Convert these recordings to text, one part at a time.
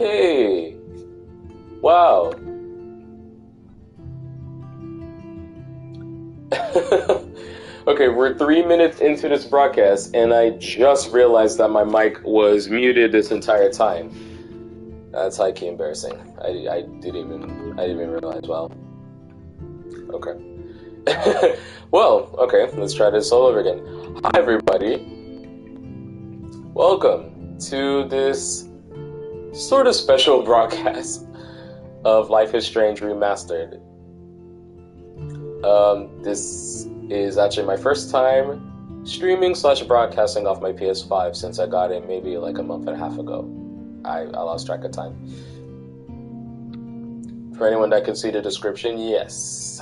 Okay. Wow. Okay, we're 3 minutes into this broadcast, and I just realized that my mic was muted this entire time. That's highly embarrassing. I didn't even realize. Wow. Okay. Well, okay, let's try this all over again. Hi, everybody. Welcome to this sort of special broadcast of Life is Strange Remastered. This is actually my first time streaming / broadcasting off my PS5 since I got it maybe like a month and a half ago. I lost track of time. For anyone that can see the description, yes.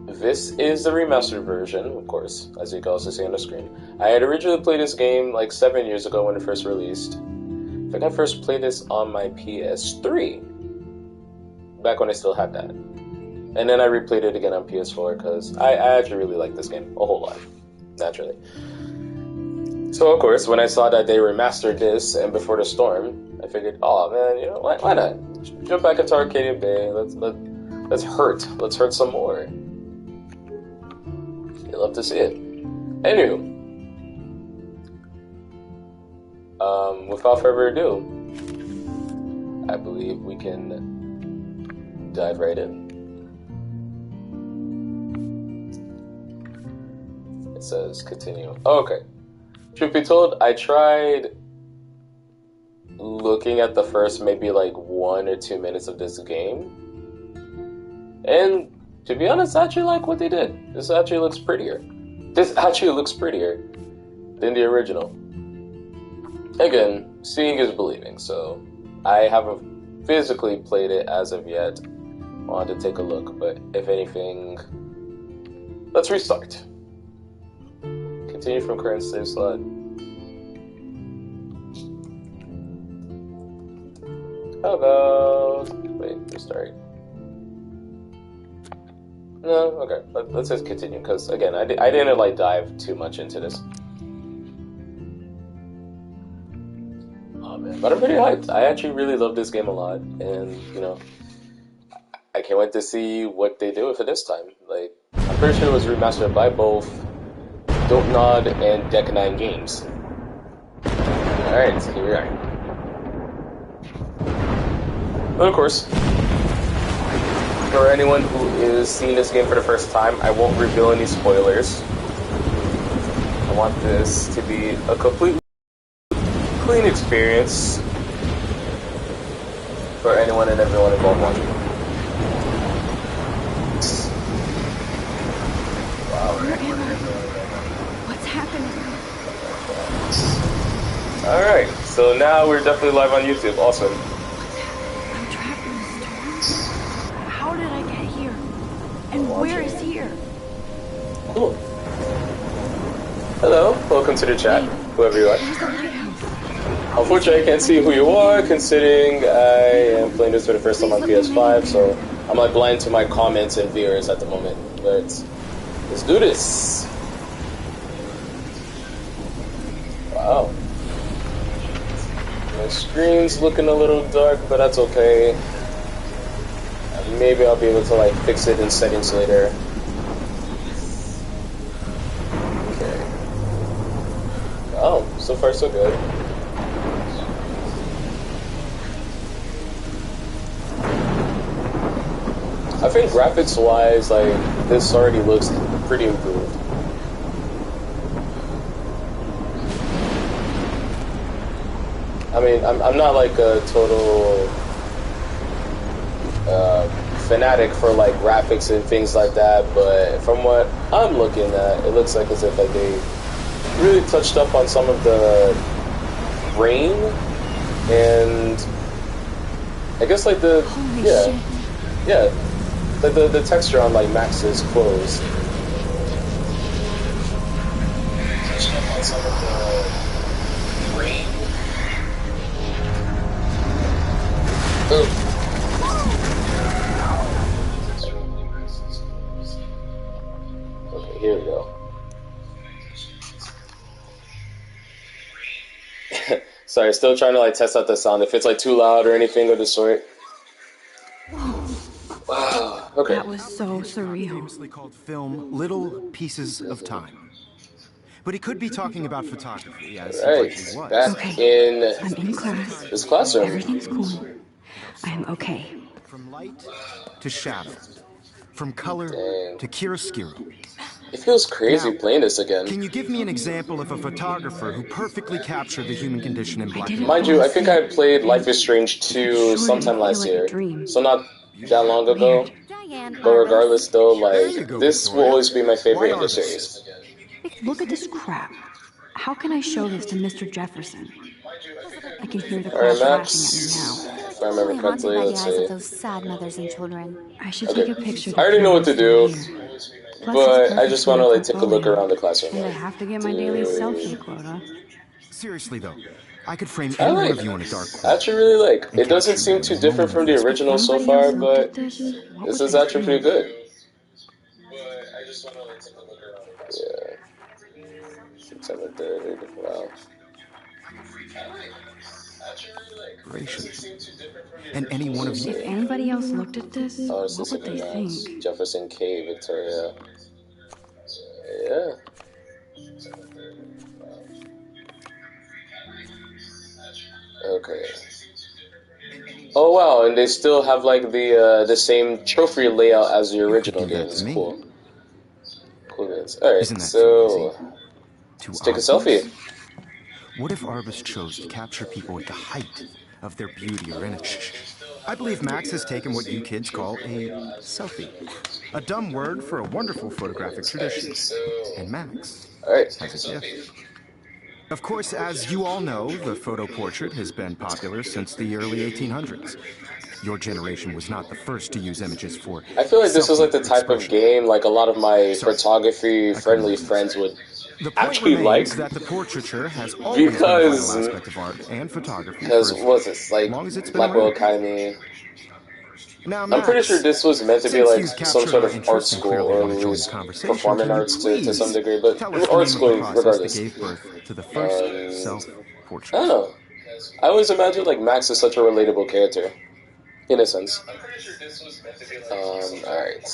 This is the remastered version, of course, as you can also see on the screen. I had originally played this game like 7 years ago when it first released. I think I first played this on my PS3, back when I still had that. And then I replayed it again on PS4 because I actually really like this game a whole lot, naturally. So of course, when I saw that they remastered this and Before the Storm, I figured, oh man, you know, why not? Jump back into Arcadia Bay. Let's hurt some more. You'd love to see it. Anywho, without further ado, I believe we can dive right in. It says continue. Oh, okay. Truth be told, I tried looking at the first maybe like 1 or 2 minutes of this game, and to be honest, I actually like what they did. This actually looks prettier than the original. Again, seeing is believing, so I haven't physically played it as of yet. Wanted to take a look, but if anything, let's restart. Continue from current save slot. How about... wait, restart. No, okay, let's just continue, because again, I didn't like dive too much into this. Oh man, but I'm pretty hyped. I actually really love this game a lot, and you know, I can't wait to see what they do with it this time. Like, I'm pretty sure it was remastered by both Don't Nod and Deck 9 Games. Alright, so here we are. And of course, for anyone who is seeing this game for the first time, I won't reveal any spoilers. I want this to be a completely clean experience for anyone and everyone involved watching. Wow. What's happening? Alright, so now we're definitely live on YouTube. Awesome. I'm trapped in the storm. How did I get here? And where is here? Cool. Hello, welcome to the chat, whoever you are. There's a lighthouse. Unfortunately, I can't see who you are, considering I am playing this for the first time on PS5, so I'm like blind to my comments and viewers at the moment. But let's do this. Wow. My screen's looking a little dark, but that's okay. Maybe I'll be able to like fix it in settings later. Okay. Oh, so far so good. I think graphics-wise, like, this already looks pretty improved. I mean, I'm not like a total fanatic for like graphics and things like that, but from what I'm looking at, it looks like as if like they really touched up on some of the rain and I guess like the the texture on like Max's clothes. Touched up on some of the rain. Okay, here we go. So Sorry, still trying to like test out the sound. If it's like too loud or anything of the sort. Wow. Okay. That was so surreal. Famously called film Little Pieces of Time. But he could be talking about photography, as he likely was. Back in I'm in class. this classroom. Everything's cool. I am okay. From light to shadow. From color to chiaroscuro. It feels crazy Now, playing this again. Can you give me an example of a photographer who perfectly captured the human condition in black and white? Mind you, I think I played Life is Strange 2 sometime last year. So not that long ago. But regardless though, like, this will always be my favorite in the series. Look at this crap. How can I show this to Mr. Jefferson? I can hear the Alright, class Max. laughing at me now. If I remember correctly, let's see. Those sad mothers and children. I should take a picture. I already know what to do, Plus, but I just want to like take a look around the classroom. and I have to get my daily selfie quota. Seriously though, I could frame any one of you in a dark I corner. actually really like. It doesn't seem too different from the original so far, but this is actually pretty good. Yeah. September 3rd. Wow. And any one of you. If anybody else looked at this, Oh, what would they think? Jefferson K, Victoria. Yeah. Okay. Oh wow, and they still have like the same trophy layout as the original game. It's cool. Cool guys. Alright, so let's take a selfie. What if Arbus chose to capture people at the height of their beauty or innocence? I believe Max has taken what you kids call a selfie. A dumb word for a wonderful photographic tradition. And Max has a gift. Of course, as you all know, the photo portrait has been popular since the early 1800s. Your generation was not the first to use images for... I feel like this is like the type of game like a lot of my photography-friendly friends would actually like, that the portraiture has always been a vital aspect of art and photography. Because what's this, like Blackwell Academy? Now, I'm pretty sure this was meant to be like some sort of art school or at least performing arts to some degree, but art school regardless. To the first self-portrait. I don't know. I always imagined like Max is such a relatable character, in a sense. Alright.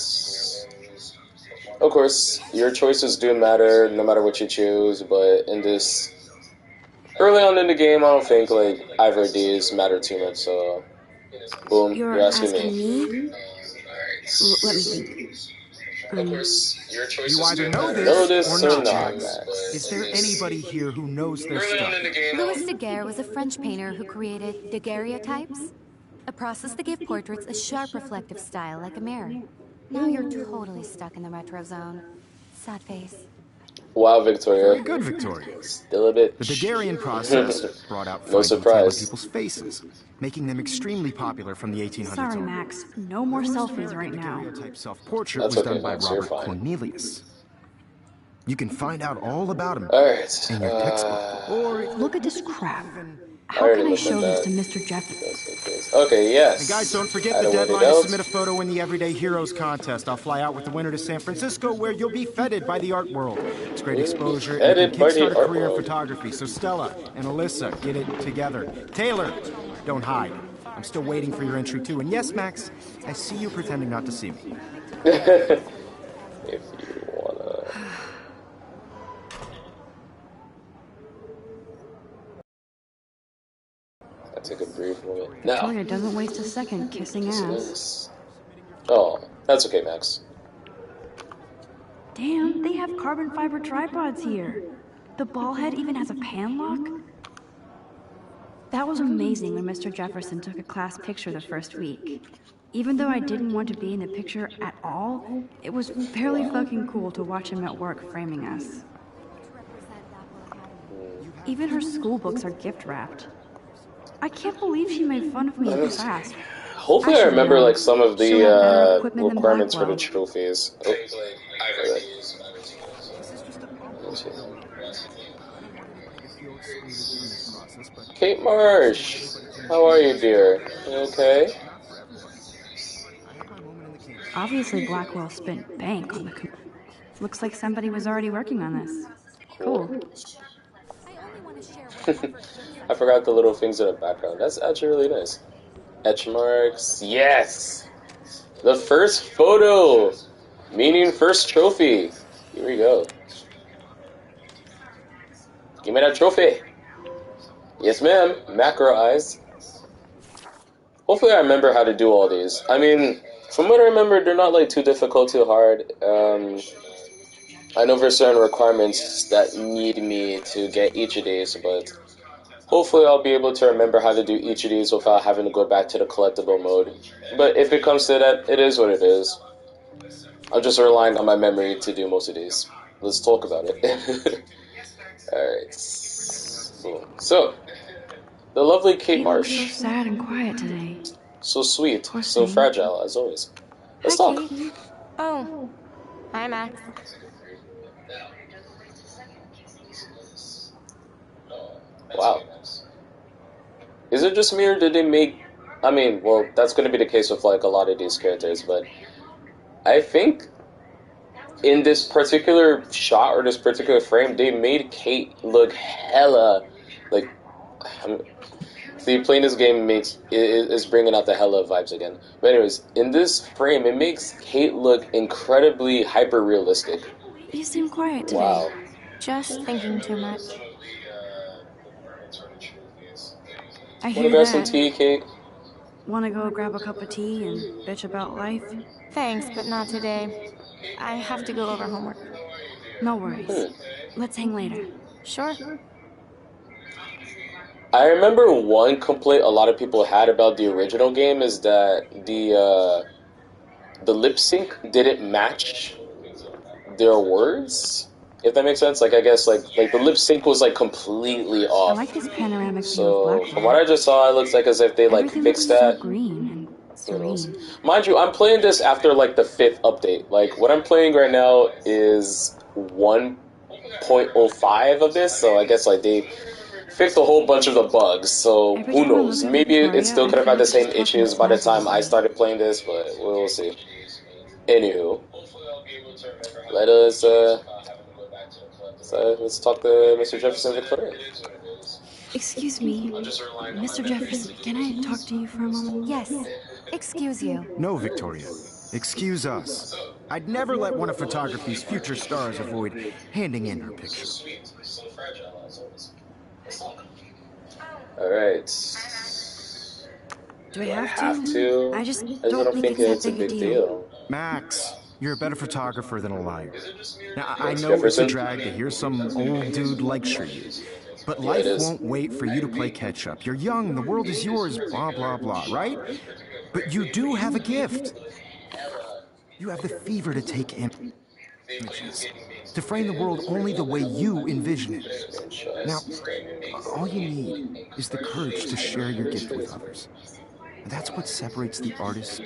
Of course, your choices do matter no matter what you choose, but in this early on in the game, I don't think like either of these matter too much, so boom, you're asking me. Let me think. You either know this or not. Is there anybody here who knows their stuff? Louis Daguerre was a French painter who created daguerreotypes, a process that gave portraits a sharp reflective style like a mirror. Now you're totally stuck in the retro zone. Sad face. Wow, Victoria. Very good, Victoria. Still a bit. The Daguerrean process brought out no surprise people's faces, making them extremely popular from the 1800s. Sorry, Max. No more selfies right now. Daguerreotype self-portrait was done by Robert Cornelius. You can find out all about him in your textbook. Or look at this crap. How can I show this to Mr. Jefferson? Okay, yes. And guys, don't forget the deadline to submit a photo in the Everyday Heroes contest. I'll fly out with the winner to San Francisco, where you'll be feted by the art world. It's great exposure and can kickstart a career in photography. So Stella and Alyssa, get it together. Taylor, don't hide. I'm still waiting for your entry too. And yes, Max, I see you pretending not to see me. If you wanna. I take a brief moment. Now. Victoria doesn't waste a second kissing ass. Oh, that's okay, Max. Damn, they have carbon fiber tripods here. The ball head even has a pan lock. That was amazing when Mr. Jefferson took a class picture the first week. Even though I didn't want to be in the picture at all, it was fairly fucking cool to watch him at work framing us. Even her school books are gift wrapped. I can't believe she made fun of me in class. Hopefully I remember like some of the requirements for the trophies. Oh. Kate Marsh, how are you, dear? You okay? Obviously Blackwell spent bank on the looks like somebody was already working on this. Cool. I forgot the little things in the background. That's actually really nice. Etch marks. Yes! The first photo! Meaning first trophy. Here we go. Give me that trophy. Yes, ma'am. Macro eyes. Hopefully I remember how to do all these. I mean, from what I remember, they're not like too difficult, too hard. I know there's certain requirements that need me to get each of these, but hopefully I'll be able to remember how to do each of these without having to go back to the collectible mode. But if it comes to that, it is what it is. I'm just relying on my memory to do most of these. Let's talk about it. Alright. So, the lovely Kate Marsh. He looks so sad and quiet today. So sweet, Poor so thing. fragile, as always. Let's Hi, talk. Kate. Oh, hi, Max. Wow. Is it just me, or did they make... I mean, well, that's going to be the case with, like, a lot of these characters, but I think in this particular shot, or this particular frame, they made Kate look hella, like... See, playing this game is bringing out the hella vibes again. But anyways, in this frame, it makes Kate look incredibly hyper-realistic. You seem quiet today. Wow. Just thinking too much. I Wanna hear grab some that. tea, Kate? Wanna go grab a cup of tea and bitch about life? Thanks, but not today. I have to go over homework. No worries. Let's hang later. Sure. I remember one complaint a lot of people had about the original game is that the lip sync didn't match their words. If that makes sense, like I guess like the lip sync was like completely I off. like this panoramic view of So Blackwater. from what I just saw, it looks like as if they like Everything fixed looks that. so green and serene. Mind you, I'm playing this after like the 5th update. Like what I'm playing right now is 1.05 of this, so I guess like they fixed a whole bunch of the bugs. So Every who time I knows? look at Maybe it Victoria, still I could have feel had the like same she's talking issues by the time I smack. started playing this, but we'll see. Anywho, let us let's talk to Mr. Jefferson Victoria. Excuse me, Mr. Jefferson, can I talk to you for a moment? Yes. Excuse you. No, Victoria. Excuse us. I'd never let one of photography's future stars avoid handing in her picture. Alright. Do I have to? to? I just I just don't think it's that big a deal. Max, you're a better photographer than a liar. Now, I Thanks, know it's a Jefferson. drag to hear some old dude lecture you, but life it is. won't wait for you to play catch-up. You're young, the world is yours, blah, blah, blah, right? But you do have a gift. You have the fever to take images, to frame the world only the way you envision it. Now, all you need is the courage to share your gift with others. And that's what separates the artist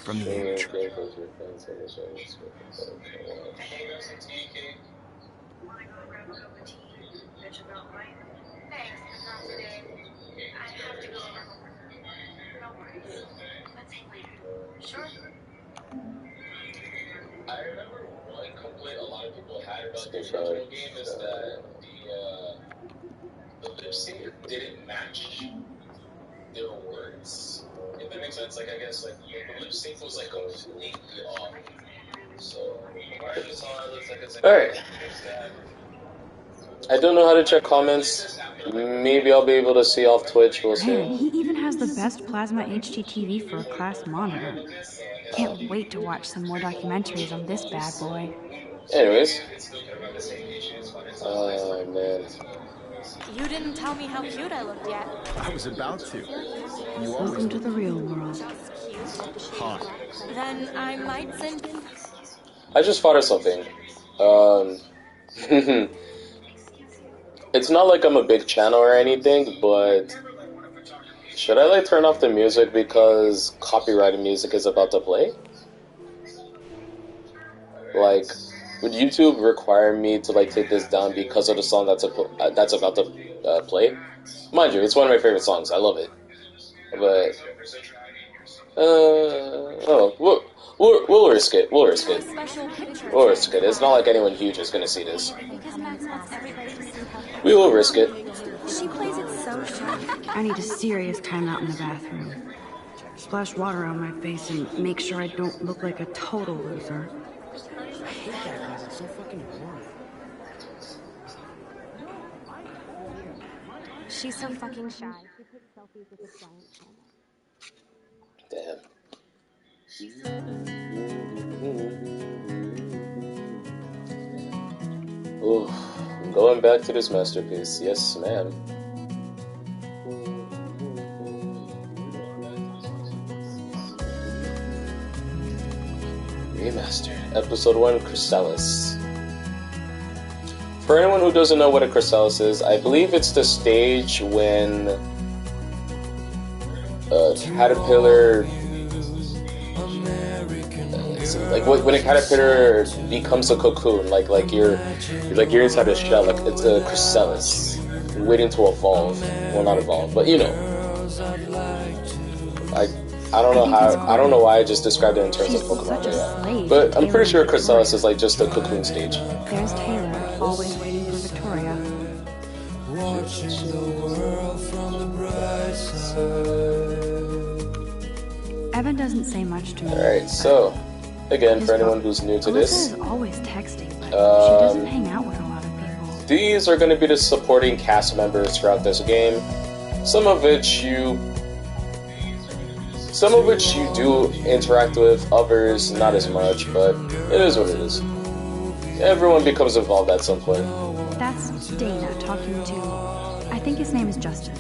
from the amateur. I remember one complaint a lot of people had about the original game is that the lip sync didn't match their words. If that makes sense, like I guess like the lip sync was like completely off. So alright. I don't know how to check comments. Maybe I'll be able to see off Twitch, we'll Man, see. he even has the best plasma HDTV for a class monitor. Can't wait to watch some more documentaries on this bad boy. Anyways. Oh man. You didn't tell me how cute I looked yet. I was about to. You Welcome to the real world. hot. Then I might send... I just thought of something. It's not like I'm a big channel or anything, but should I like turn off the music because copyrighted music is about to play? Like, would YouTube require me to like take this down because of the song that's about to play? Mind you, it's one of my favorite songs. I love it, but we'll risk it. We'll risk it. We'll risk it. It's not like anyone huge is gonna see this. Because Max wants everybody to see how... We will risk it. She plays it so I need a serious timeout in the bathroom. Splash water on my face and make sure I don't look like a total loser. I hate that because it's so fucking boring. She's so fucking shy. She takes selfies with a giant camera. Damn. Ooh, I'm going back to this masterpiece. Yes, ma'am. Remastered. Episode 1, Chrysalis. For anyone who doesn't know what a chrysalis is, I believe it's the stage when a caterpillar, like when a caterpillar becomes a cocoon, like you're inside a shell, like it's a chrysalis, waiting to evolve. Well, not evolve, but you know. I don't know why I just described it in terms of Pokemon, but I'm pretty sure chrysalis is like just a cocoon stage. There's Taylor, always waiting for Victoria. Watching the world from the bright side. Evan doesn't say much to me. Alright, so again, for anyone who's new to Alyssa this, is always texting, but she doesn't hang out with a lot of people. these are going to be the supporting cast members throughout this game. Some of which you do interact with, others not as much, but it is what it is. Everyone becomes involved at some point. That's Dana talking to... I think his name is Justin.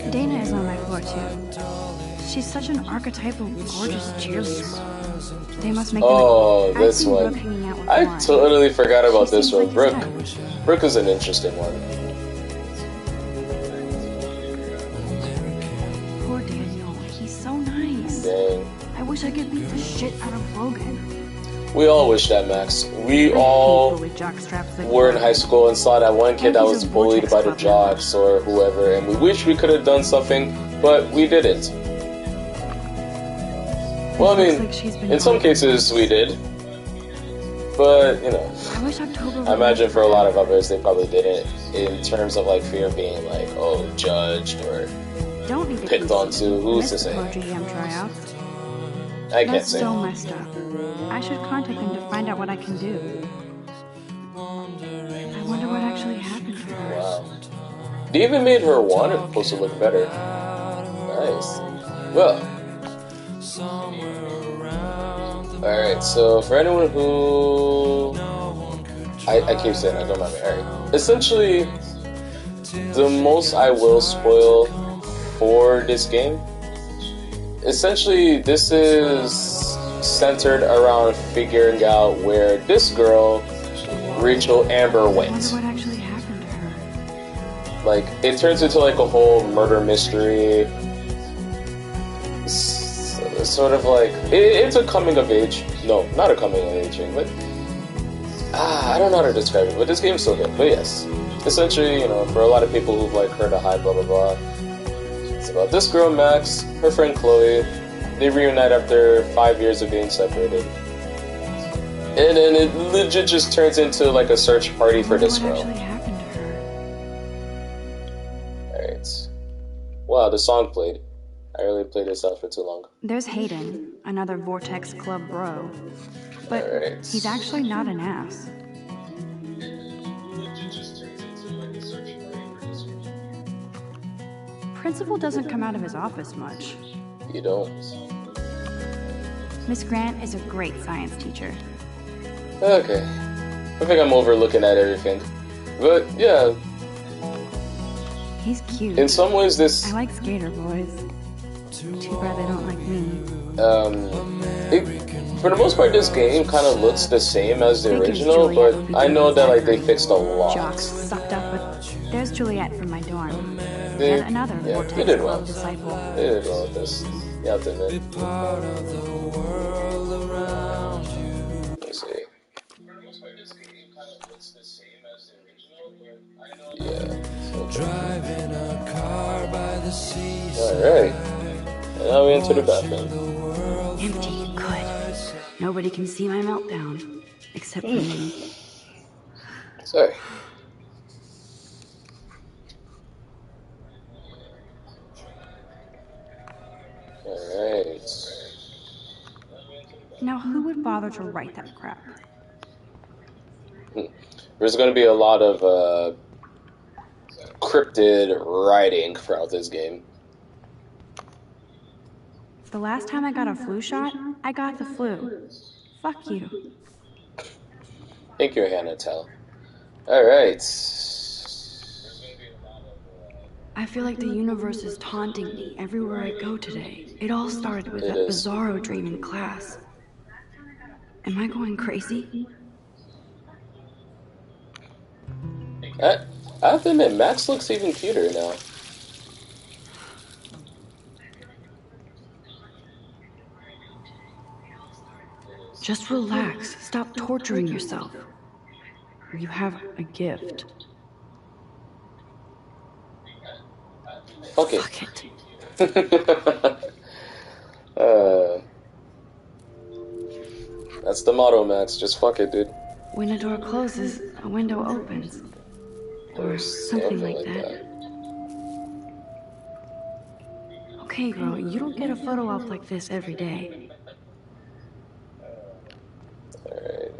Dana is on my floor too. She's such an archetypal, gorgeous cheerleader. They must make this one. I totally forgot about this one. Brooke. Brooke is an interesting one. Poor Daniel. He's so nice. Dang. I wish I could beat the shit out of Logan. We all wish that, Max. We all were in high school and saw that one kid that was bullied by the jocks or whoever, and we wish we could have done something, but we didn't. Well, I mean, in some cases we did, but, you know, I imagine for a lot of others they probably didn't, in terms of, like, fear of being, like, oh, judged or picked onto. Who's to say? I can't say. That's so messed up. I should contact them to find out what I can do. I wonder what actually happened to her. Wow. They even made her wanted supposed to look better. Nice. Well. Alright, so for anyone who... I keep saying I don't remember Harry. Essentially, the most I will spoil for this game, essentially this is centered around figuring out where this girl, Rachel Amber, went. I wonder what actually happened to her. Like, it turns into like a whole murder mystery. Sort of like, it's a coming of age. No, not a coming of age thing, but I don't know how to describe it, but this game's so good. But yes, essentially, you know, for a lot of people who've like heard a high blah blah blah, it's about this girl Max, her friend Chloe. They reunite after 5 years of being separated, and then it legit just turns into like a search party for this girl. What actually happened to her? Alright. Wow, the song played. I really played this out for too long. There's Hayden, another Vortex Club bro. But he's actually not an ass. Principal doesn't come out of his office much. You don't. Miss Grant is a great science teacher. Okay. I think I'm overlooking at everything. But, yeah. He's cute. In some ways, this... I like skater boys. Too bad they don't like me. For the most part, this game kind of looks the same as the original, but I know that like they fixed a lot. Jocks sucked up with... There's Juliet from my dorm. They, and another Vortex they did well. Club disciple. They did well with this. You have to admit. Let me see. Yeah. Driving a car by the sea. Alright. And now we enter the bathroom. Empty. Good. Nobody can see my meltdown. Except for me. Sorry. Now who would bother to write that crap? There's going to be a lot of cryptid writing throughout this game. The last time I got a flu shot, I got the flu. Fuck you. Thank you, Hannah Tell. Alright. I feel like the universe is taunting me everywhere I go today. It all started with that bizarro dream in class. Am I going crazy? I have to admit, Max looks even cuter now. Just relax. Stop torturing yourself. You have a gift. Fuck it. Fuck it. That's the motto, Max. Just fuck it, dude. When a door closes, a window opens. Or something like that. Okay, girl, you don't get a photo op like this every day. Alright.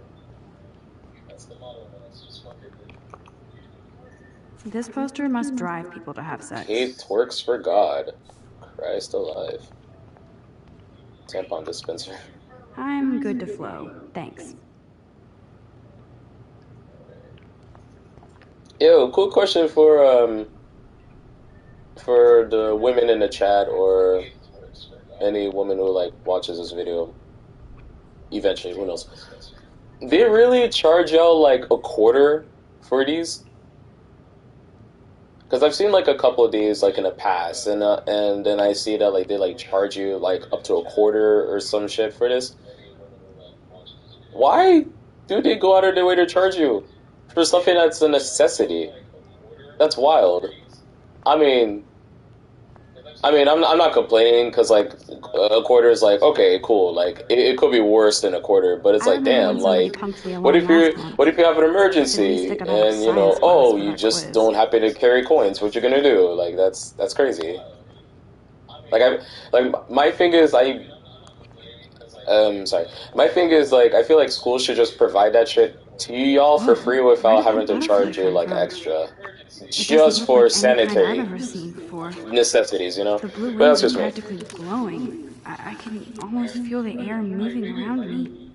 This poster must drive people to have sex. Kate twerks for God. Christ alive. Tampon dispenser. I'm good to flow. Thanks. Yo, cool question for the women in the chat or any woman who like watches this video eventually, who knows. They really charge y'all like a quarter for these? Because I've seen like a couple of these like in the past, and then I see that like they like charge you like up to a quarter or some shit for this. Why do they go out of their way to charge you for something that's a necessity? That's wild. I mean, I'm not complaining because like a quarter is like okay, cool. Like it could be worse than a quarter, but it's like damn. Like what if you have an emergency and you know you just don't happen to carry coins? What you gonna do? Like that's crazy. Like my thing is my thing is like I feel like schools should just provide that shit to y'all for free without having to charge you like extra. Just for sanitary necessities, you know? The blue But that's wings just are me. practically glowing. I can almost feel the air moving around me.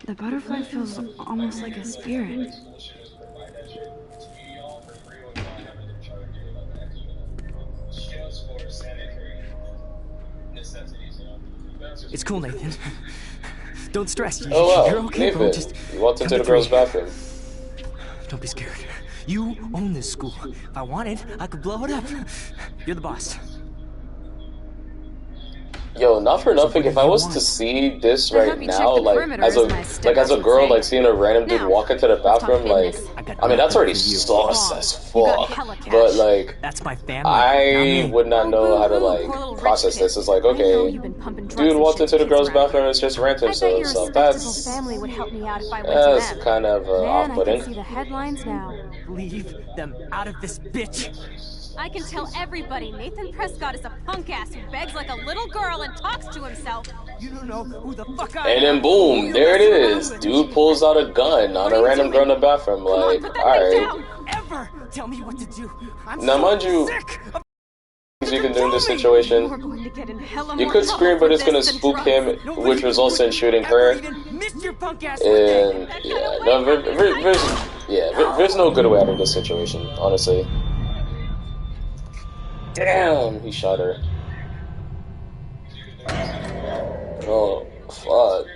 The butterfly feels almost like a spirit. It's cool, Nathan. Don't stress. Oh wow, You're okay, Nathan, bro. Just you walked into the count to girls' 3. bathroom. Don't be scared. You own this school. If I wanted, I could blow it up. You're the boss. Yo, not for nothing. If I was to see this right now, like as a girl, like seeing a random dude walk into the bathroom, like I mean that's already sauce as fuck. But like, That's my family. I would not know how to like process this. It's like okay, dude walked into the girls' bathroom and is just ranting himself. So that's kind of off-putting. See the headlines now. Leave them out of this bitch. I can tell everybody Nathan Prescott is a punk ass who begs like a little girl and talks to himself. You don't know who the fuck I And then boom, there it is. Dude pulls out a gun on a random girl in the bathroom. Like, alright. ever tell me what to do. I'm Now, so mind you, sick of things you can do in this situation. You could scream, but it's gonna spook him, which results in shooting her. And yeah, no, there's no good way out of this situation, honestly. Damn, he shot her. Oh, fuck.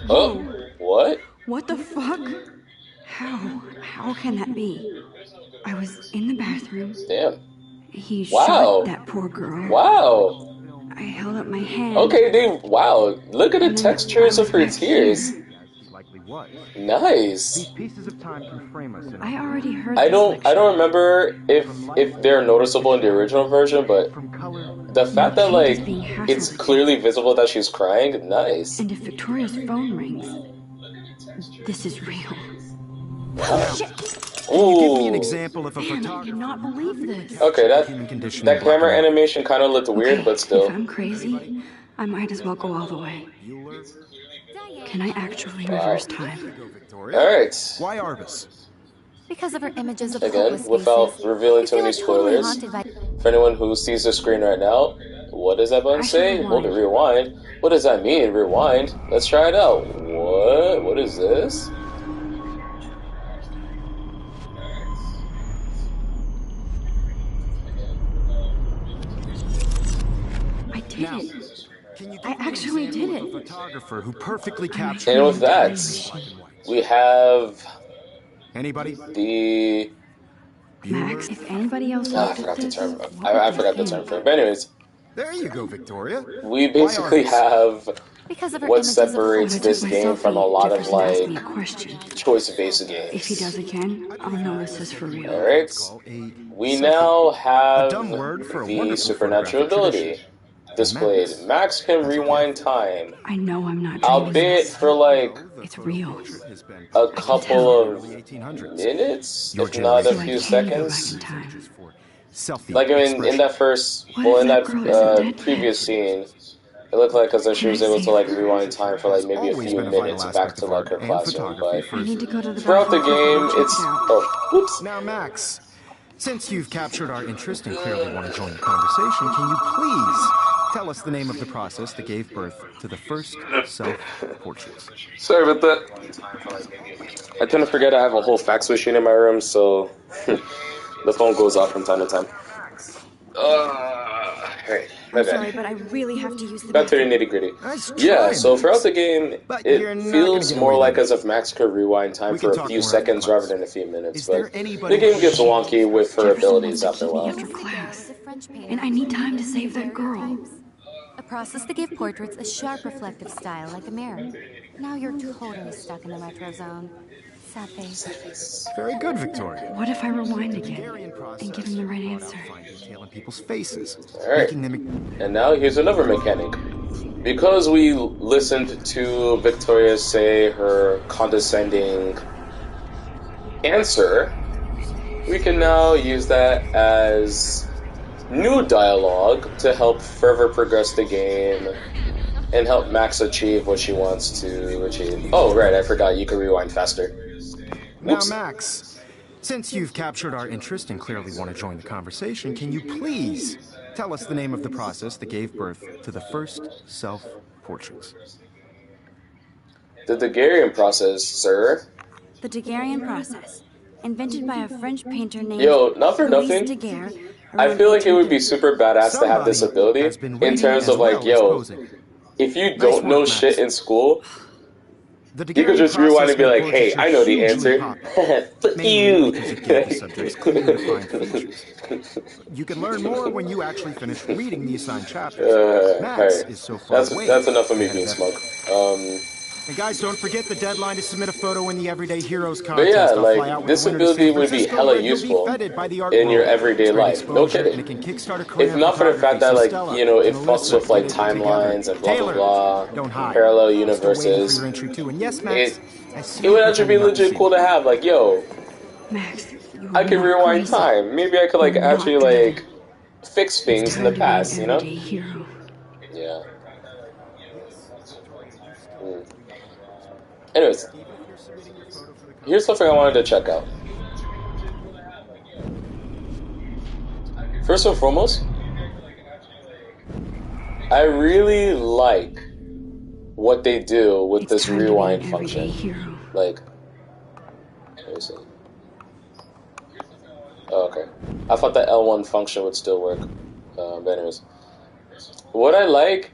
Oh, what? What the fuck? How can that be? I was in the bathroom. Damn. He Wow. shot that poor girl. Wow. I held up my hand. Okay, wow. Look at the textures of her tears. Nice. These pieces of time can frame us in I already heard I this don't lecture. remember if they're noticeable in the original version, but the fact that like it's clearly visible that she's crying, nice. And if Victoria's phone rings, this is real. Wow. Shit! Can you give me an Ooh. example of a Man, I photographer? cannot believe this. Okay, Human condition that in black camera and white? animation kind of looked weird, Okay, but still. if I'm crazy, I might as well go all the way. Can I actually reverse time? Alright. Why Arbus? Because of her images of Again, hopeless without faces, revealing you too feel many like totally spoilers. haunted by... For anyone who sees the screen right now, what does that button I should say? Hold it, rewind. rewind. What does that mean, rewind? Let's try it out. What? What is this? I did it. I actually did it. Photographer who perfectly captured. And with that, we have Anybody? the... Max, if anybody else I looked at forgot the this, term. what I would forgot they the term think? for it. But anyways, There you go, Victoria. we Why basically Arbus? have Because of her what images of separates When I this took my game from a selfie, lot of Jefferson asked like me a question. choice-based If he does games. again, I'll know this is for real. Alright, A we selfie. now A have dumb word for a the wonderful supernatural photographic ability tradition. displayed. Max Max can has a rewind gift. time, I know I'm not dreaming albeit this. for like It's real. a can couple tell. of minutes, Your if not a So I few can go back seconds. in time. Selfie Like in expression. that first, What well, if in that that girl isn't dead previous yet? scene, it looked like as though she Can I was able to save like her? rewind time for like maybe a Always few been a vital minutes back aspect to of like her art and classroom, photography but I need to go to the throughout the bathroom game, quickly. it's Check it out. oh, whoops. Now, Max, since you've captured our interest and clearly want to join the conversation, can you please tell us the name of the process that gave birth to the first self-portraits? Sorry about that. I tend to forget I have a whole fax machine in my room, so the phone goes off from time to time. Alright, my I'm bad. sorry, but I really have to use the Back to the bathroom. nitty gritty. Nice Yeah, try, so Max. throughout the game, But you're it not gonna feels get more away like with as if Max could rewind time We for can a talk few more after seconds rather class. than a few minutes, Is but there anybody the game here gets who wonky with her Jefferson abilities wants to after a keep me while. after The class. was a French painter And I who need time to created save that girl. daguerreotypes, a process that gave portraits a sharp reflective style like a mirror. Now you're totally stuck in the retro zone. Sad face. Very good, Victoria. What if I rewind The again Hungarian and give him the right brought out answer? fine detail in people's faces, Alright, making them. and now here's another mechanic. Because we listened to Victoria say her condescending answer, we can now use that as new dialogue to help further progress the game and help Max achieve what she wants to achieve. Oh, right, I forgot you can rewind faster. Now, Oops. Max, since you've captured our interest and clearly want to join the conversation, can you please tell us the name of the process that gave birth to the first self-portraits? The Daguerrean process, sir. The Daguerrean process, invented by a French painter named Yo, not for Louis nothing. Daguerre. I around feel like it would be 1830. super badass to have this Somebody ability has been in reading terms as of like, well as yo, posing. if you Nice don't know work, shit Max. in school, The you could Daguerrean just rewind process and be made like, hey, portraiture I know the hugely answer. popular, Fuck mainly you. because it gave the subjects clear and defined features. You can learn more when you actually finish reading the assigned chapters. Max Alright. is so far away. That's enough of me ahead being of smug. And guys, don't forget the deadline to submit a photo in the Everyday Heroes But yeah, contest. I'll fly out like, with this the winner to ability San would be Francisco, hella where you'll useful be feted by the art in your world. everyday It's great life. No exposure, kidding. and it can kickstart a If career in not for the fact photography. that, So like, Stella you know, it and fucks Alyssa with, like, did it together. timelines and blah, blah, Taylor, blah, don't hide. parallel Still waiting for universes, your entry too. And yes, Max, I see it you would actually be pretending not to legit see cool it. to have. Like, yo, Max, you I are can not rewind crazy. time. Maybe I could, like, You're not actually, dreaming. like, fix It's things in the time to be an past, you know? everyday hero. Yeah. Anyways, here's something I wanted to check out. First and foremost, I really like what they do with It's this time to be rewind an function. everyday hero. Like, let me see. Oh, okay. I thought the L1 function would still work. But anyways, what I like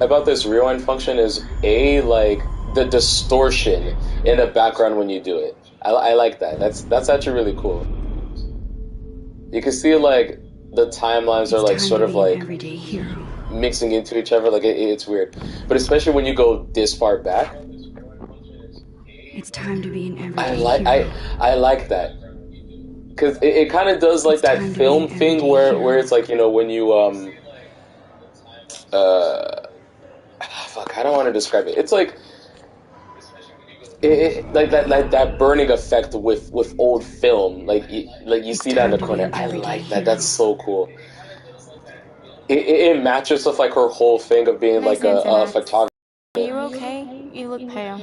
about this rewind function is like the distortion in the background when you do it. I like that. That's actually really cool. You can see like the timelines are like It's time sort to of be an like everyday hero. mixing into each other. Like it's weird, but especially when you go this far back. It's time to be an everyday hero. I like that. Cause it kind of does like It's that time to film be an thing everyday where hero. it's like, you know, when you fuck, I don't want to describe it. It's like like that burning effect with old film, like you see that in the corner. I like that. That's so cool. It matches with like her whole thing of being like a photographer. Are you okay? You look pale.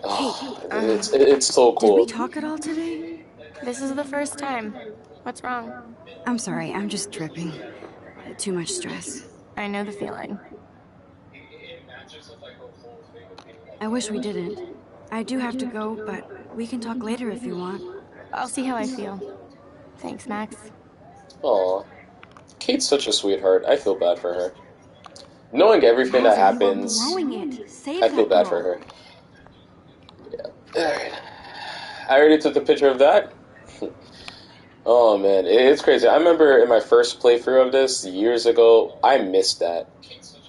Oh, it's so Did we cool. talk at all today? This is the first time. What's wrong? I'm sorry, I'm just tripping. Too much stress. I know the feeling. I wish we didn't. I do have to go, but we can talk later if you want. I'll see how I feel. Thanks, Max. Aw, Kate's such a sweetheart. I feel bad for her. Knowing everything that happens, I feel bad for her. Yeah. Alright. I already took the picture of that. Oh man, it's crazy. I remember in my first playthrough of this years ago, I missed that.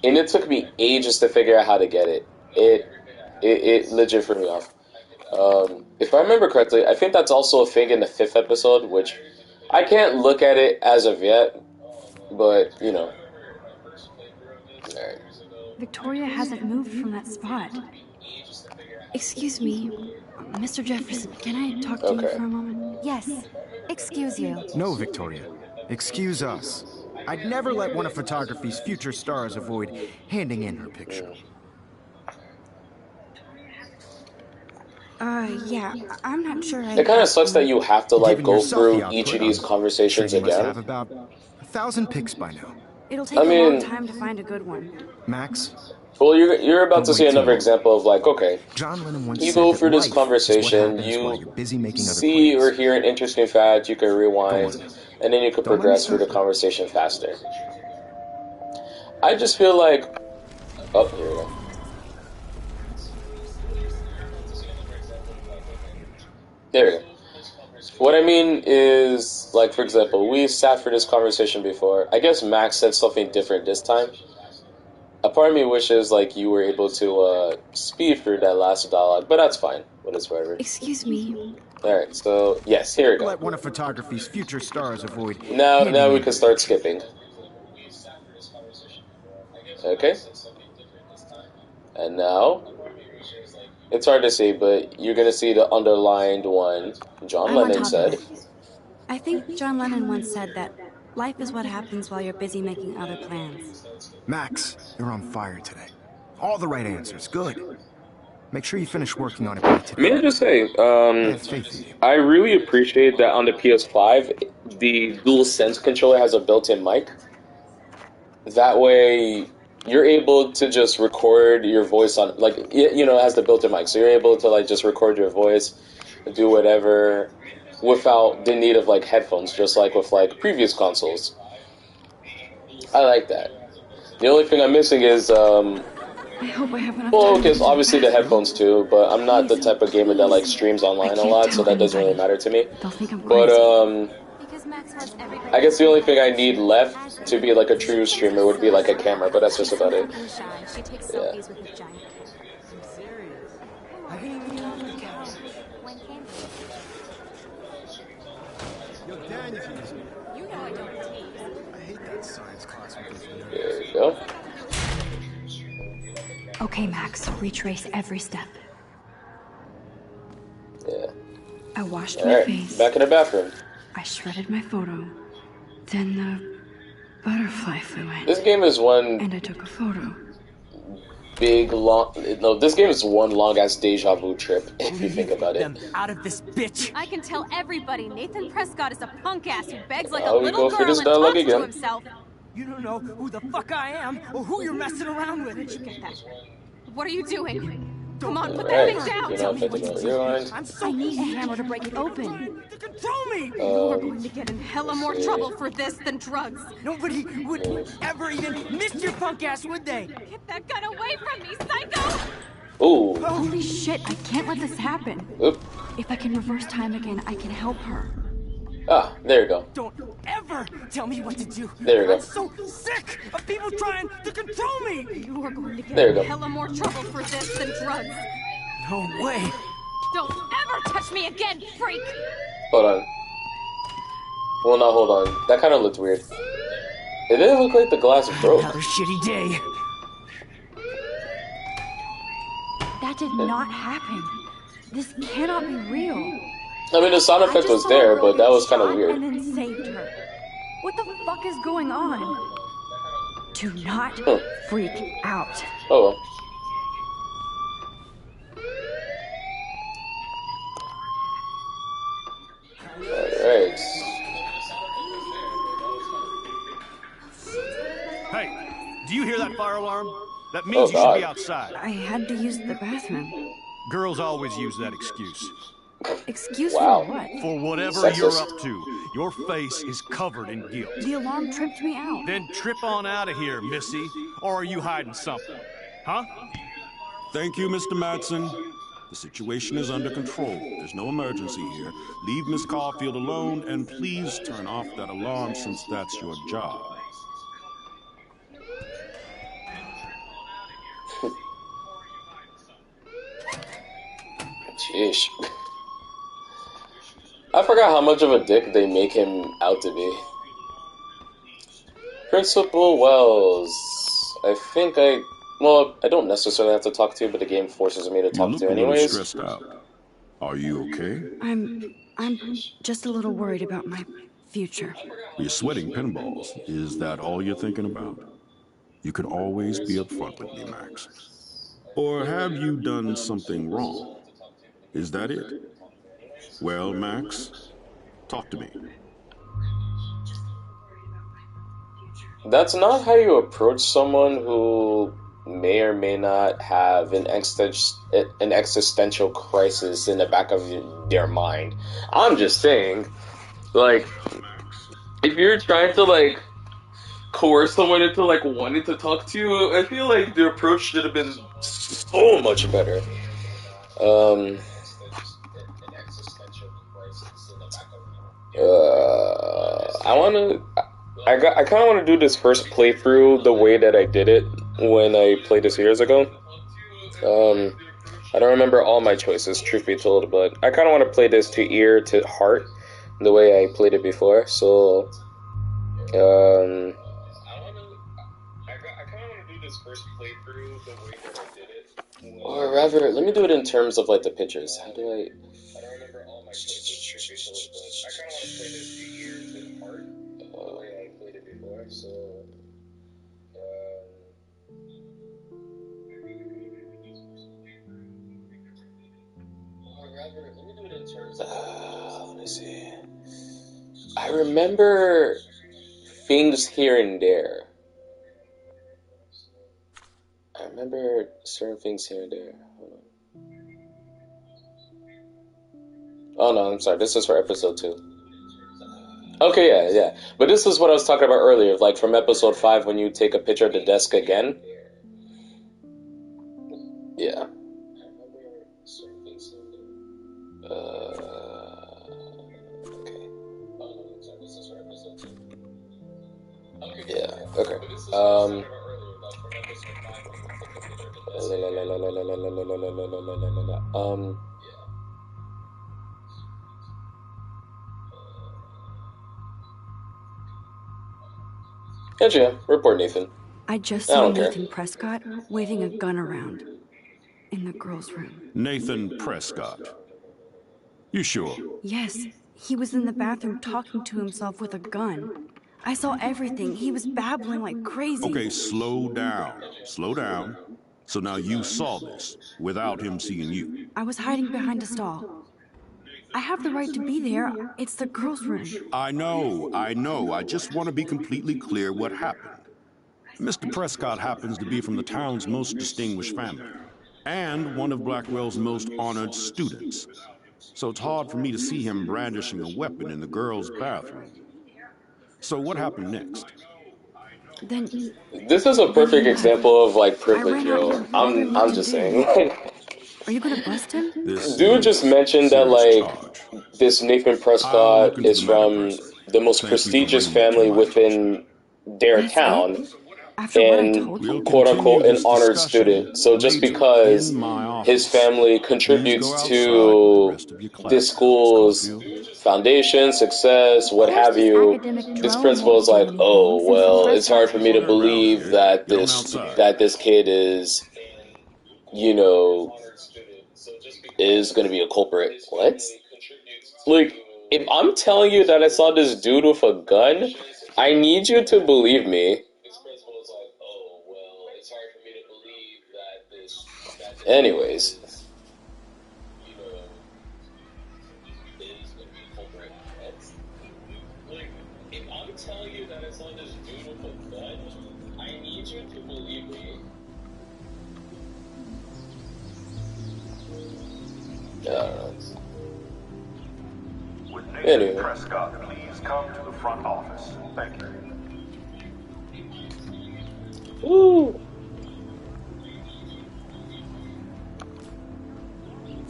And it took me ages to figure out how to get it. It legit threw me off. If I remember correctly, I think that's also a thing in the 5th episode, which I can't look at it as of yet, but, you know. Alright. Victoria hasn't moved from that spot. Excuse me, Mr. Jefferson, can I talk to you for a moment? Yes. Excuse you. No, Victoria. Excuse us. I'd never let one of photography's future stars avoid handing in her picture. Yeah, I'm not sure It kind of sucks that you have to, like, go through each of these conversations You must again. have about 1,000 pics by now. It'll take a long time to find a good one. Max? Well, you're about to see another example of, like, okay, John Lennon once you said go that through this life is conversation, what happens while you're busy making other see plans. or hear an interesting fact, you can rewind, and then you can progress through the conversation faster. I just feel like... Oh, here we go. There we go. What I mean is, like, for example, we sat for this conversation before. I guess Max said something different this time. A part of me wishes, like, you were able to speed through that last dialogue, but that's fine. When it's whatever. Excuse me. Alright, so, yes, here we go. Let one of photography's future stars avoid. Now we can start skipping. Okay. And now, it's hard to see, but you're gonna see the underlined one. John Lennon said. I think John Lennon once said that life is what happens while you're busy making other plans. Max, you're on fire today. All the right answers. Good. Make sure you finish working on it by today. May I just say, I really appreciate that on the PS5, the DualSense controller has a built-in mic. That way, you're able to just record your voice on, like, you know, it has the built-in mic, so you're able to, like, just record your voice, do whatever, without the need of, like, headphones, just like with, like, previous consoles. I like that. The only thing I'm missing is, I hope I have enough well, time okay, so obviously the headphones too, but I'm not the type of gamer that, like, streams online a lot, so that doesn't really matter to me. But, I guess the only thing I need left to be, like, a true streamer would be, like, a camera, but that's just about it. Yeah. There we go. Okay, Max, retrace every step. Yeah. I washed my face. Back in the bathroom. I shredded my photo. Then the butterfly flew in. This game is one... And I took a photo. Big, long... No, this game is one long-ass deja vu trip, if you think about it. Out of this bitch. I can tell everybody Nathan Prescott is a punk ass who begs like a little go girl and talks to himself. You don't know who the fuck I am or who you're messing around with. Where'd you get that? What are you doing? Come on, put Right. that thing down! Tell me what to do. I need a hammer to break it open. Control me! You're going to get in hella more trouble for this than drugs. Nobody would ever even miss your punk ass, would they? Get that gun away from me, psycho! Ooh. Holy shit, I can't let this happen. Oop. If I can reverse time again, I can help her. Ah, there you go. Don't ever tell me what to do. There you go. I'm so sick of people trying to control me. You are going to get There you in go. hella more trouble for this than drugs. No way. Don't ever touch me again, freak! Hold on. Well, no, hold on. That kind of looked weird. It didn't look like the glass broke. Another shitty day. That did not happen. This cannot be real. I mean, the sound I effect just was saw a there, girl but that get was kind of shot weird. And then saved her. What the fuck is going on? Do not freak out. Oh. Alright. Hey, do you hear that fire alarm? That means you should be outside. I had to use the bathroom. Girls always use that excuse. Excuse Wow. for what? For whatever Sexist. you're up to, your face is covered in guilt. The alarm tripped me out. Then trip on out of here, Missy. Or are you hiding something? Huh? Thank you, Mr. Madsen. The situation is under control. There's no emergency here. Leave Miss Caulfield alone, and please turn off that alarm since that's your job. Sheesh. I forgot how much of a dick they make him out to be. Principal Wells. Well, I don't necessarily have to talk to you, but the game forces me to talk to you anyways. You look a little stressed out. Are you okay? I'm just a little worried about my future. You're sweating pinballs. Is that all you're thinking about? You can always be upfront with me, Max. Or have you done something wrong? Is that it? Well, Max, talk to me. That's not how you approach someone who may or may not have an existential crisis in the back of their mind. I'm just saying, like, if you're trying to, like, coerce someone into, like, wanting to talk to you, I feel like the approach should have been so much better. I kind of want to do this first playthrough the way that I did it when I played this years ago. I don't remember all my choices, truth be told, but I kind of want to play this to ear to heart the way I played it before. So, I kind of want to do this first playthrough the way that I did it. Or rather, let me do it in terms of like the pictures. How do I? I don't remember all my choices, truth be told, but I kind of want to play this to ear to heart the way I played it before. So. Let me see. I remember things here and there. I remember certain things here and there. Hold on. Oh no, I'm sorry. This is for episode 2. Okay, yeah. But this is what I was talking about earlier, like from episode 5 when you take a picture of the desk again. Yeah. Yeah, okay. Gotcha, report Nathan. I just saw Nathan Prescott waving a gun around in the girls' room. Nathan Prescott. You sure? Yes, he was in the bathroom talking to himself with a gun. I saw everything. He was babbling like crazy. Okay, slow down. Slow down. So now you saw this without him seeing you. I was hiding behind a stall. I have the right to be there. It's the girls' room. I know. I just want to be completely clear what happened. Mr. Prescott happens to be from the town's most distinguished family, and one of Blackwell's most honored students. So it's hard for me to see him brandishing a weapon in the girls' bathroom. So what happened next? Then this is a perfect example of like privilege, yo. I'm just saying. Are you gonna bust him? Dude just mentioned that like this Nathan Prescott is from the most prestigious family within their town, and quote unquote an honored student. So just because his family contributes to this school's foundation, success, what have you, this principal is like, oh well, it's hard for me to believe that this kid is, you know, is gonna be a culprit. What? Like, if I'm telling you that I saw this dude with a gun, I need you to believe me. Anyways. Like, if I'm telling you that I saw this dude with a gun, I need you to believe me. Would Nathan Anyway. Prescott please come to the front office? Thank you. Woo!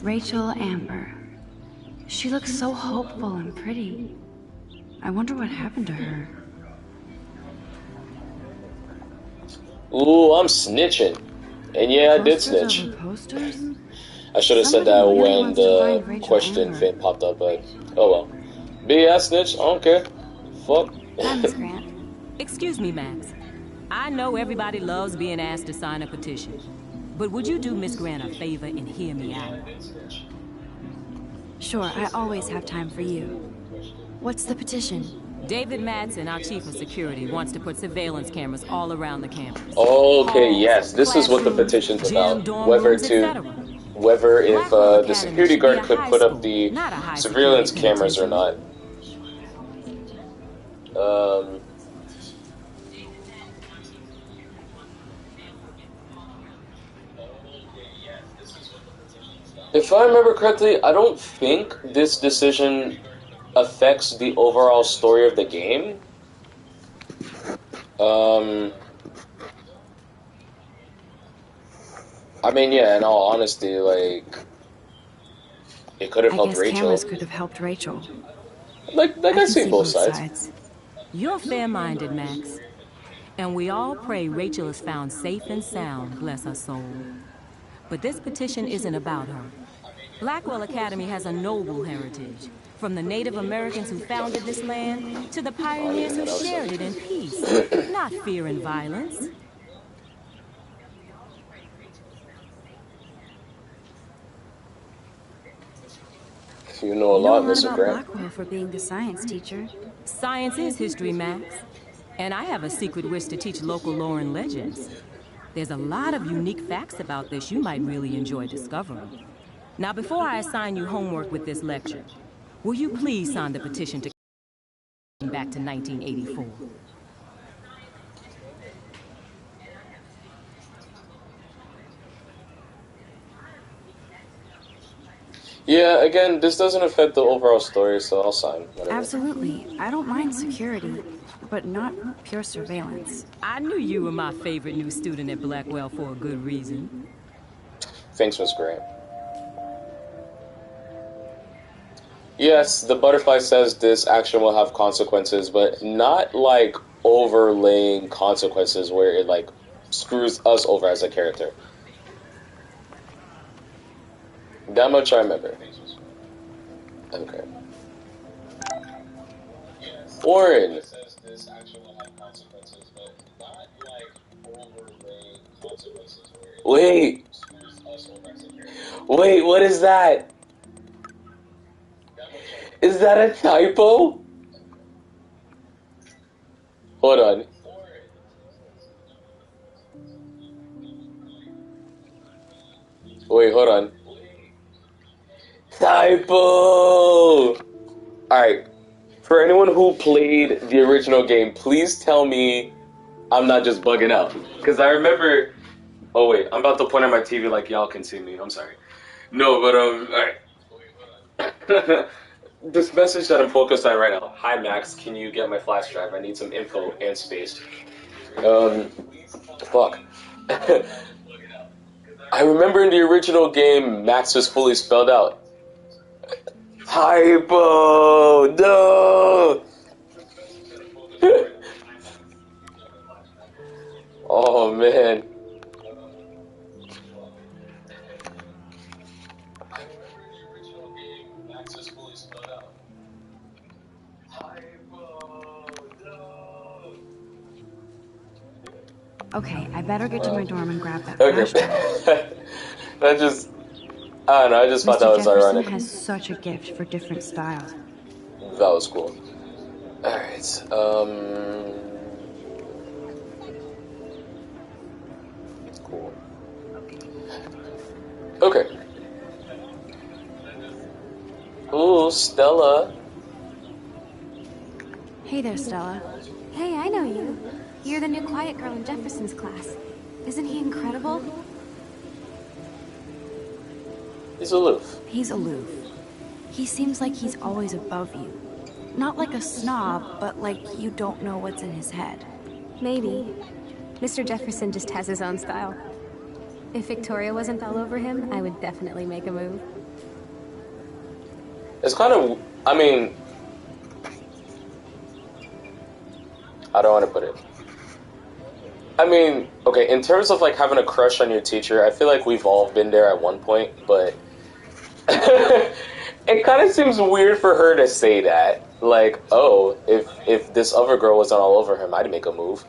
Rachel Amber. She looks so hopeful and pretty. I wonder what happened to her. Ooh, I'm snitching. And yeah, I did Posters snitch. over posters? I should have said Somebody that really when wants to the find Rachel question Amber. thing popped up, but oh well. But yeah, I snitched. I don't care. Fuck. Hi, Miss Grant. Excuse me, Max. I know everybody loves being asked to sign a petition, but would you do Miss Grant a favor and hear me out? Sure, I always have time for you. What's the petition? David Madsen, our chief of security, wants to put surveillance cameras all around the campus. Okay, Halls, yes, this is what the classrooms, petition's gym, about. dorm Whether rooms, to, etc. whether if Blackwell the Academy security should be guard a could high put up school, the not a high surveillance security cameras or not. If I remember correctly, I don't think this decision affects the overall story of the game. I mean, yeah, in all honesty, like, it could have I helped guess Rachel. cameras could have helped Rachel. Like I can see both sides. You're fair-minded, Max. And we all pray Rachel is found safe and sound, bless her soul. But this petition isn't about her. Blackwell Academy has a noble heritage, from the Native Americans who founded this land to the pioneers who shared it in peace, not fear and violence. You know a lot, Mr. about Grant. Blackwell for being the science teacher. Science is history, Max. And I have a secret wish to teach local lore and legends. There's a lot of unique facts about this you might really enjoy discovering. Now, before I assign you homework with this lecture, will you please sign the petition to back to 1984? Yeah, again, this doesn't affect the overall story, so I'll sign. Whatever. Absolutely. I don't mind security, but not pure surveillance. I knew you were my favorite new student at Blackwell for a good reason. Thanks, Miss Grant. Yes, the butterfly says this action will have consequences, but not like overlaying consequences where it like screws us over as a character. That much I remember. Okay. Warren. Wait. Wait, what is that? Is that a typo? Hold on. Wait, hold on. Typo! Alright. For anyone who played the original game, please tell me I'm not just bugging out. Because I remember... Oh wait, I'm about to point at my TV like y'all can see me. I'm sorry. No, but alright. This message that I'm focused on right now. Hi Max, can you get my flash drive? I need some info and space. Fuck. I remember in the original game, Max was fully spelled out. Typo! No! Oh man. Okay, I better get to my dorm and grab that Okay. flash drive. That just... I don't know, I just thought that Mr. was Jefferson ironic. has such a gift for different styles. That was cool. Alright, cool. Okay. Ooh, Stella. Hey there, Stella. Hey, I know you. You're the new quiet girl in Jefferson's class. Isn't he incredible? He's aloof. He's aloof. He seems like he's always above you. Not like a snob, but like you don't know what's in his head. Maybe. Mr. Jefferson just has his own style. If Victoria wasn't all over him, I would definitely make a move. It's kind of, I mean, how do I want to put it? I mean, okay, in terms of like having a crush on your teacher, I feel like we've all been there at one point, but it kind of seems weird for her to say that. Like, oh, if this other girl wasn't all over him, I'd make a move.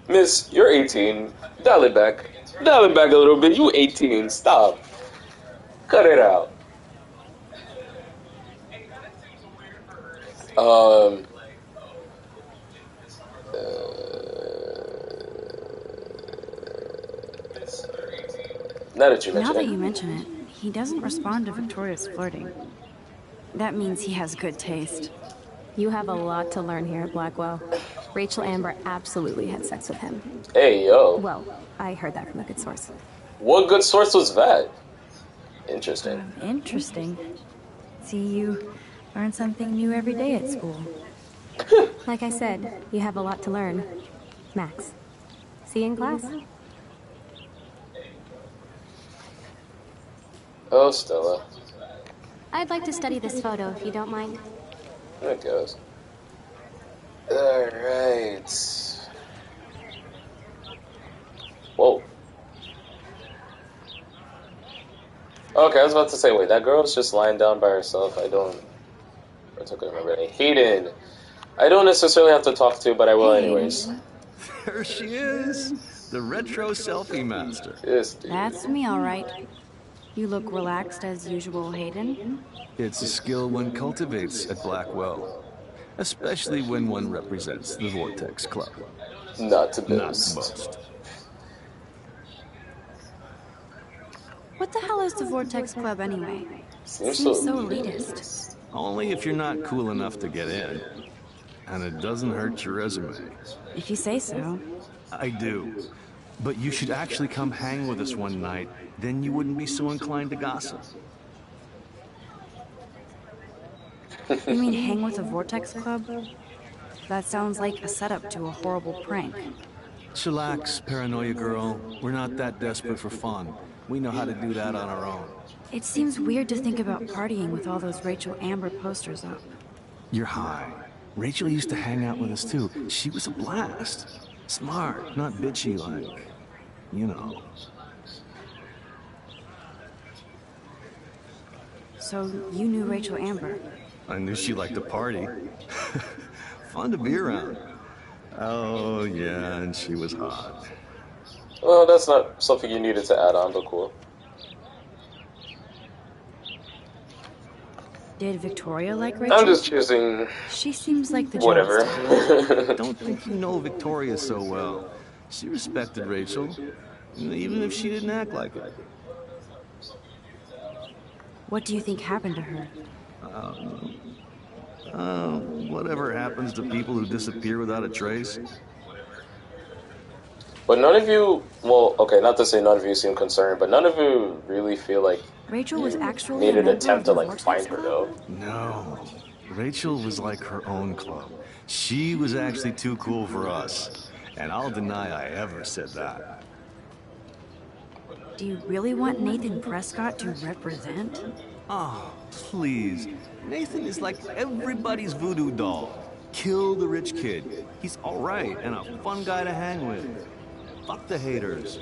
Miss, you're 18. Dial it back. Dial it back a little bit. You 18. Stop. Cut it out. Now that you mention it, he doesn't respond to Victoria's flirting. That means he has good taste. You have a lot to learn here at Blackwell. Rachel Amber absolutely had sex with him. Hey, yo. Well, I heard that from a good source. What good source was that? Interesting. Interesting. See, you learn something new every day at school. Like I said, you have a lot to learn. Max. See you in class. Oh, Stella. I'd like to study this photo, if you don't mind. There it goes. Alright. Whoa. Okay, I was about to say, wait, that girl's just lying down by herself. I took it remember. Hayden. I don't necessarily have to talk to, but I will anyways. There she is. The retro selfie master. Yes, dude. That's me, alright. You look relaxed as usual, Hayden. It's a skill one cultivates at Blackwell, especially when one represents the Vortex Club. Not to boast. Not to boast. What the hell is the Vortex Club anyway? Seems so so elitist. Only if you're not cool enough to get in. And it doesn't hurt your resume. If you say so. I do. But you should actually come hang with us one night. Then you wouldn't be so inclined to gossip. You mean hang with the Vortex Club? That sounds like a setup to a horrible prank. Chillax, paranoia girl. We're not that desperate for fun. We know how to do that on our own. It seems weird to think about partying with all those Rachel Amber posters up. You're high. Rachel used to hang out with us too. She was a blast. Smart, not bitchy like, you know. So you knew Rachel Amber? I knew she liked to party. Fun to be around. Oh yeah, and she was hot. Well, that's not something you needed to add on, but cool. Did Victoria like Rachel? I'm just choosing. She seems like the whatever. Don't think you know Victoria so well. She respected Rachel, even if she didn't act like it. What do you think happened to her? Whatever happens to people who disappear without a trace. But none of you, well, okay, not to say none of you seem concerned, but none of you really feel like Rachel was actually made an attempt to like find her though. No, Rachel was like her own club. She was actually too cool for us, and I'll deny I ever said that. Do you really want Nathan Prescott to represent? Oh, please. Nathan is like everybody's voodoo doll. Kill the rich kid. He's all right and a fun guy to hang with. Fuck the haters.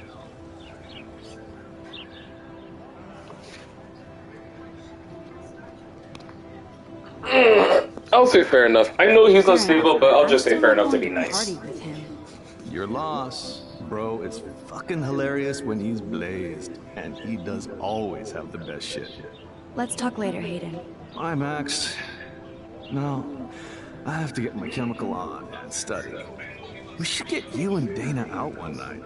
I'll say fair enough. I know he's unstable, but I'll just say fair enough to be nice. Your loss. Bro, it's fucking hilarious when he's blazed. And he does always have the best shit. Let's talk later, Hayden. Bye, Max. Now, I have to get my chemical on and study. We should get you and Dana out one night.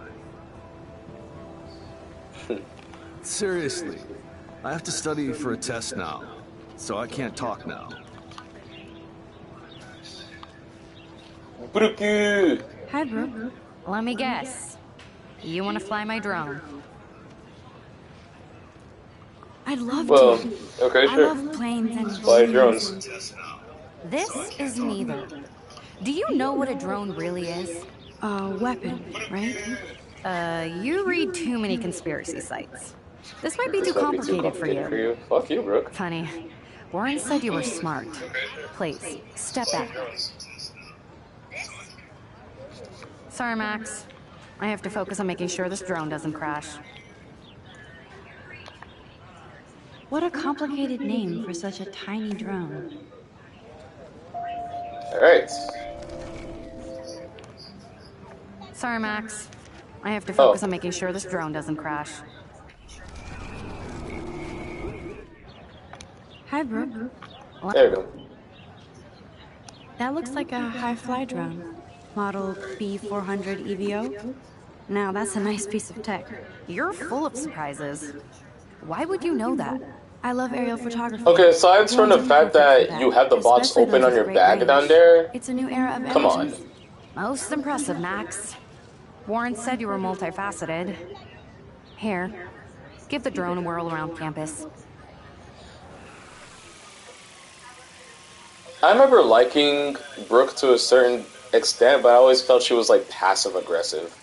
Seriously, I have to study for a test now, so I can't talk now. Hi, Brooke. Let me guess. You want to fly my drone? I'd love Well, to. okay, I sure. love planes and Fly drones. This is neither. Do you know what a drone really is? A weapon, right? You read too many conspiracy sites. This might be too complicated for you. Fuck you, Brooke. Funny. Warren said you were smart. Please, step back. Sorry, Max. I have to focus on making sure this drone doesn't crash. What a complicated name for such a tiny drone. Alright. Sorry, Max. I have to focus on making sure this drone doesn't crash. Hi, Brooke. There you go. That looks like a high-fly drone. Model B400 EVO. Now, that's a nice piece of tech. You're full of surprises. Why would you know that? I love aerial photography. Okay, aside from the fact that you have the box open on your bag down there, it's a new era of come on. Most impressive, Max. Warren said you were multifaceted. Here, give the drone a whirl around campus. I remember liking Brooke to a certain extent, but I always felt she was like passive aggressive.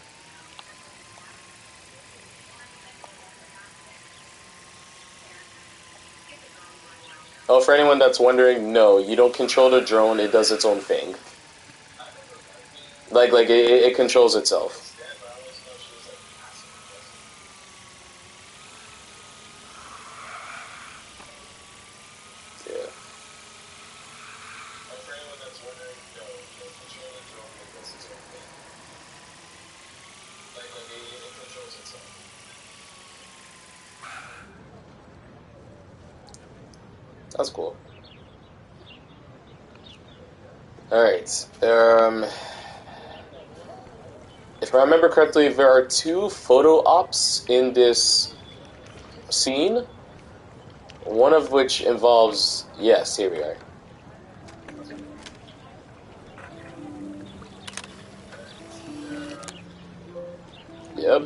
Oh, for anyone that's wondering, no, you don't control the drone, it does its own thing. Like it controls itself. That's cool. Alright, if I remember correctly, there are 2 photo ops in this scene, one of which involves, yes, here we are. Yep.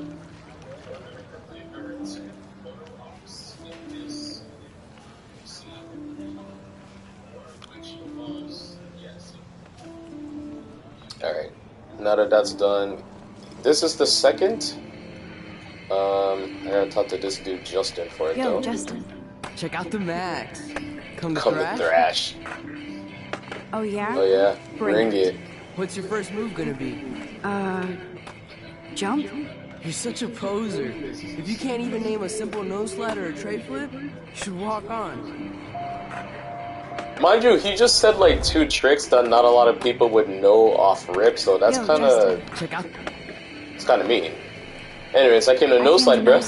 Alright, now that that's done, this is the second. I gotta talk to this dude Justin for it though. Yo, Justin. Check out the Max. Come to thrash. Oh yeah? Oh yeah, bring it. What's your first move gonna be? Jump? You're such a poser. If you can't even name a simple nose slide or a tray flip, you should walk on. Mind you, he just said like 2 tricks that not a lot of people would know off rip, so that's kind of... Check out. It's kind of mean. Anyways, I came to nose slide, bro.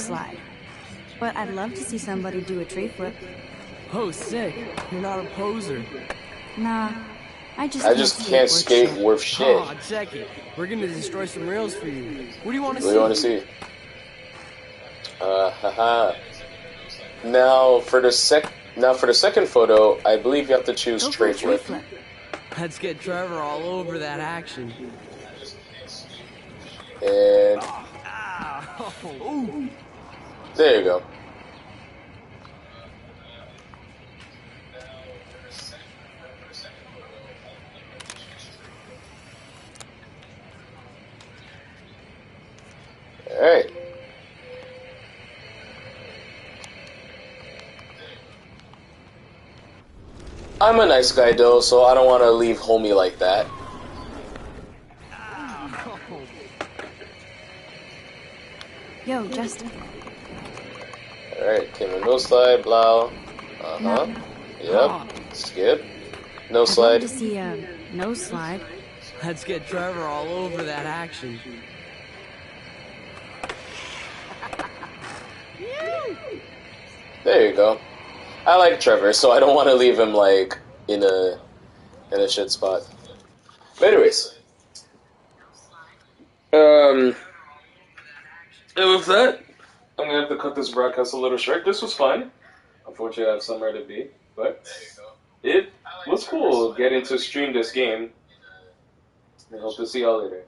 But I'd love to see somebody do a tree flip. Oh, sick. You're not a poser. Nah, I just can't skate worth shit. Oh, check it. We're gonna destroy some rails for you. What do you want to see? What do you want to see? Haha. Now for the second photo, I believe you have to choose tray flip. Let's get Trevor all over that action. And there you go. Alright. I'm a nice guy though, so I don't want to leave homie like that. Yo, Justin. Alright, came in no slide, blow. Uh-huh. Yep. Skip. No slide. I'd love to see a nose slide. Let's get Trevor all over that action. There you go. I like Trevor, so I don't want to leave him like in a shit spot. But anyways, and with that, I'm gonna have to cut this broadcast a little short. This was fun. Unfortunately, I have somewhere to be, but it was cool getting to stream this game. I hope to see y'all later.